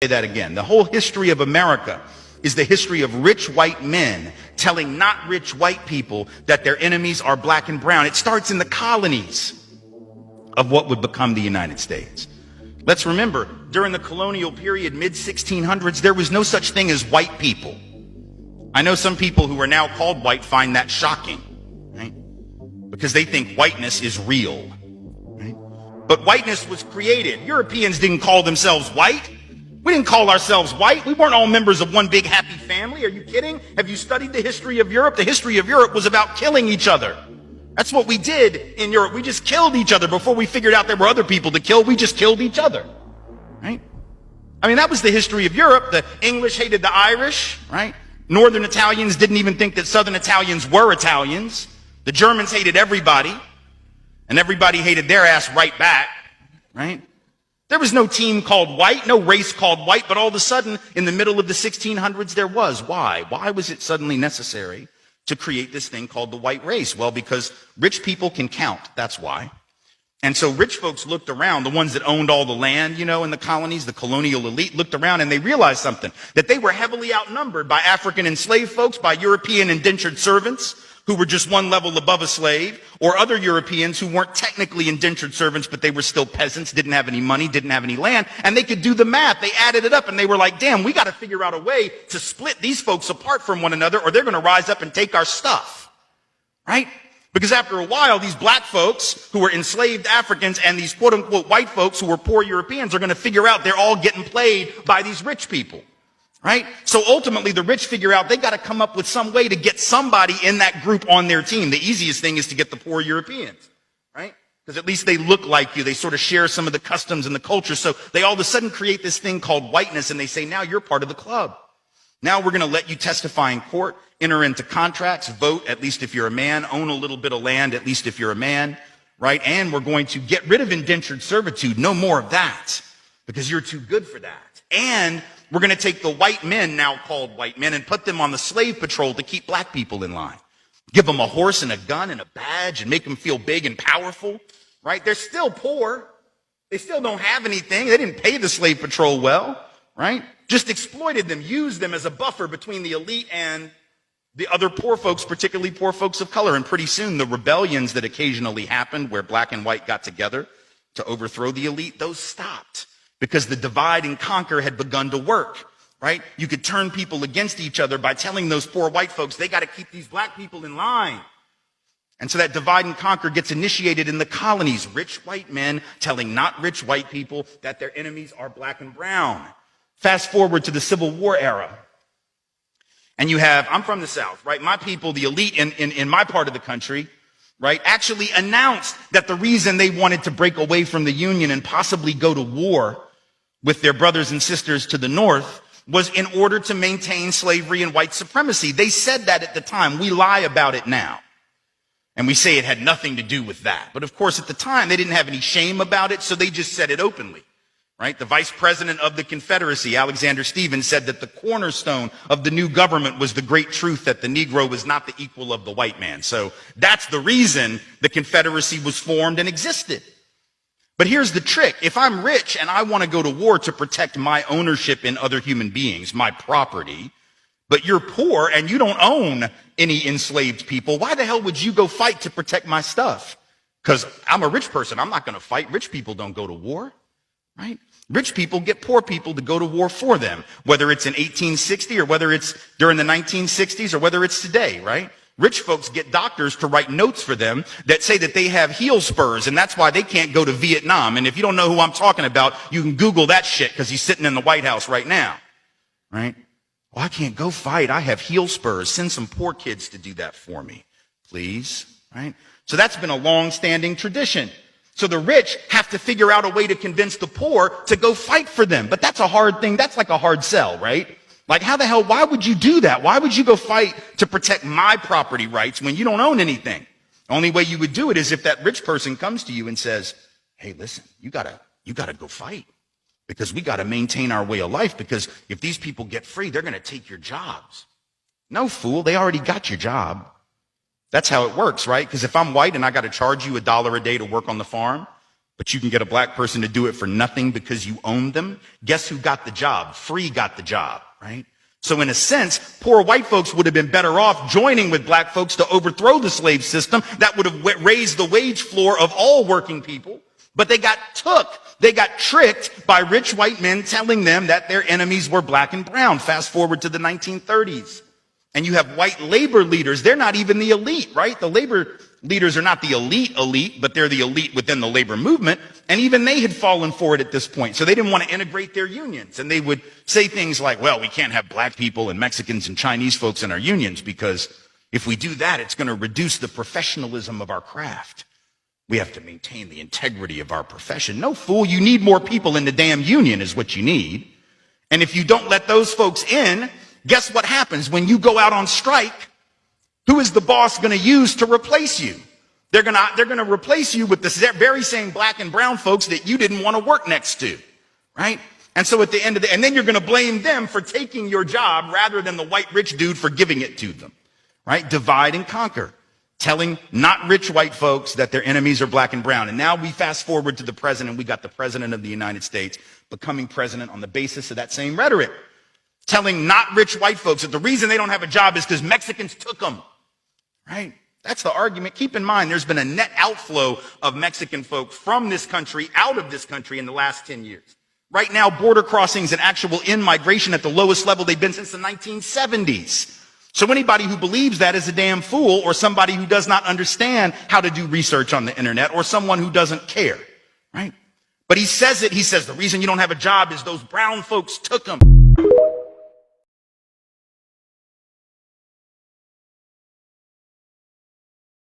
Say that again. The whole history of America is the history of rich white men telling not rich white people that their enemies are black and brown. It starts in the colonies of what would become the United States. Let's remember, during the colonial period, mid-1600s, there was no such thing as white people. I know some people who are now called white find that shocking, right? Because they think whiteness is real, right? But whiteness was created. Europeans didn't call themselves white. We didn't call ourselves white. We weren't all members of one big happy family. Are you kidding? Have you studied the history of Europe? The history of Europe was about killing each other. That's what we did in Europe. We just killed each other before we figured out there were other people to kill. We just killed each other, right? I mean, that was the history of Europe. The English hated the Irish, right? Northern Italians didn't even think that Southern Italians were Italians. The Germans hated everybody, and everybody hated their ass right back, right? There was no team called white, no race called white, but all of a sudden, in the middle of the 1600s, there was. Why? Why was it suddenly necessary to create this thing called the white race? Well, because rich people can count. That's why. And so rich folks looked around, the ones that owned all the land, in the colonies, the colonial elite looked around and they realized something, that they were heavily outnumbered by African enslaved folks, by European indentured servants who were just one level above a slave, or other Europeans who weren't technically indentured servants, but they were still peasants, didn't have any money, didn't have any land, and they could do the math. They added it up and they were like, damn, we got to figure out a way to split these folks apart from one another or they're going to rise up and take our stuff, right? Because after a while, these black folks who were enslaved Africans and these quote unquote white folks who were poor Europeans are going to figure out they're all getting played by these rich people, right? So ultimately the rich figure out they got to come up with some way to get somebody in that group on their team. The easiest thing is to get the poor Europeans, right? Because at least they look like you. They sort of share some of the customs and the culture. So they all of a sudden create this thing called whiteness and they say, now you're part of the club. Now we're going to let you testify in court, enter into contracts, vote, at least if you're a man, own a little bit of land, at least if you're a man, right? And we're going to get rid of indentured servitude. No more of that because you're too good for that. And we're going to take the white men, now called white men, and put them on the slave patrol to keep black people in line. Give them a horse and a gun and a badge and make them feel big and powerful, right? They're still poor. They still don't have anything. They didn't pay the slave patrol well, right? Just exploited them, used them as a buffer between the elite and the other poor folks, particularly poor folks of color. And pretty soon the rebellions that occasionally happened where black and white got together to overthrow the elite, those stopped because the divide and conquer had begun to work, right? You could turn people against each other by telling those poor white folks, they got to keep these black people in line. And so that divide and conquer gets initiated in the colonies. Rich white men telling not rich white people that their enemies are black and brown. Fast forward to the Civil War era. And you have, I'm from the South, right? My people, the elite in my part of the country, right, actually announced that the reason they wanted to break away from the Union and possibly go to war with their brothers and sisters to the North was in order to maintain slavery and white supremacy. They said that at the time. We lie about it now. And we say it had nothing to do with that. But of course, at the time, they didn't have any shame about it, so they just said it openly. Right? The vice president of the Confederacy, Alexander Stephens, said that the cornerstone of the new government was the great truth that the Negro was not the equal of the white man. So that's the reason the Confederacy was formed and existed. But here's the trick. If I'm rich and I want to go to war to protect my ownership in other human beings, my property, but you're poor and you don't own any enslaved people, why the hell would you go fight to protect my stuff? Because I'm a rich person. I'm not going to fight. Rich people don't go to war. Right? Rich people get poor people to go to war for them, whether it's in 1860 or whether it's during the 1960s or whether it's today, right? Rich folks get doctors to write notes for them that say that they have heel spurs and that's why they can't go to Vietnam. And if you don't know who I'm talking about, you can Google that shit because he's sitting in the White House right now, right? Well, I can't go fight. I have heel spurs. Send some poor kids to do that for me, please, right? So that's been a long-standing tradition. So the rich have to figure out a way to convince the poor to go fight for them. But that's a hard thing. That's like a hard sell, right? Like how the hell, why would you do that? Why would you go fight to protect my property rights when you don't own anything? The only way you would do it is if that rich person comes to you and says, hey, listen, you gotta go fight because we gotta maintain our way of life because if these people get free, they're gonna take your jobs. No, fool, they already got your job. That's how it works, right? Because if I'm white and I got to charge you $1 a day to work on the farm, but you can get a black person to do it for nothing because you own them. Guess who got the job? Free got the job, right? So in a sense, poor white folks would have been better off joining with black folks to overthrow the slave system. That would have raised the wage floor of all working people. But they got tricked by rich white men telling them that their enemies were black and brown. Fast forward to the 1930s. And you have white labor leaders. They're not even the elite, right? The labor leaders are not the elite, but they're the elite within the labor movement. And even they had fallen for it at this point. So they didn't want to integrate their unions. And they would say things like, well, we can't have black people and Mexicans and Chinese folks in our unions because if we do that, it's going to reduce the professionalism of our craft. We have to maintain the integrity of our profession. No, fool, you need more people in the damn union is what you need. And if you don't let those folks in, guess what happens when you go out on strike? Who is the boss going to use to replace you? They're going to replace you with the very same black and brown folks that you didn't want to work next to, right? And so at the end of and then you're going to blame them for taking your job rather than the white rich dude for giving it to them, right? Divide and conquer. Telling not rich white folks that their enemies are black and brown. And now we fast forward to the president. We got the president of the United States becoming president on the basis of that same rhetoric. Telling not rich white folks that the reason they don't have a job is because Mexicans took them. Right? That's the argument. Keep in mind, there's been a net outflow of Mexican folks from this country, out of this country in the last 10 years. Right now, border crossings and actual in-migration at the lowest level they've been since the 1970s. So anybody who believes that is a damn fool or somebody who does not understand how to do research on the internet or someone who doesn't care, right? But he says the reason you don't have a job is those brown folks took them.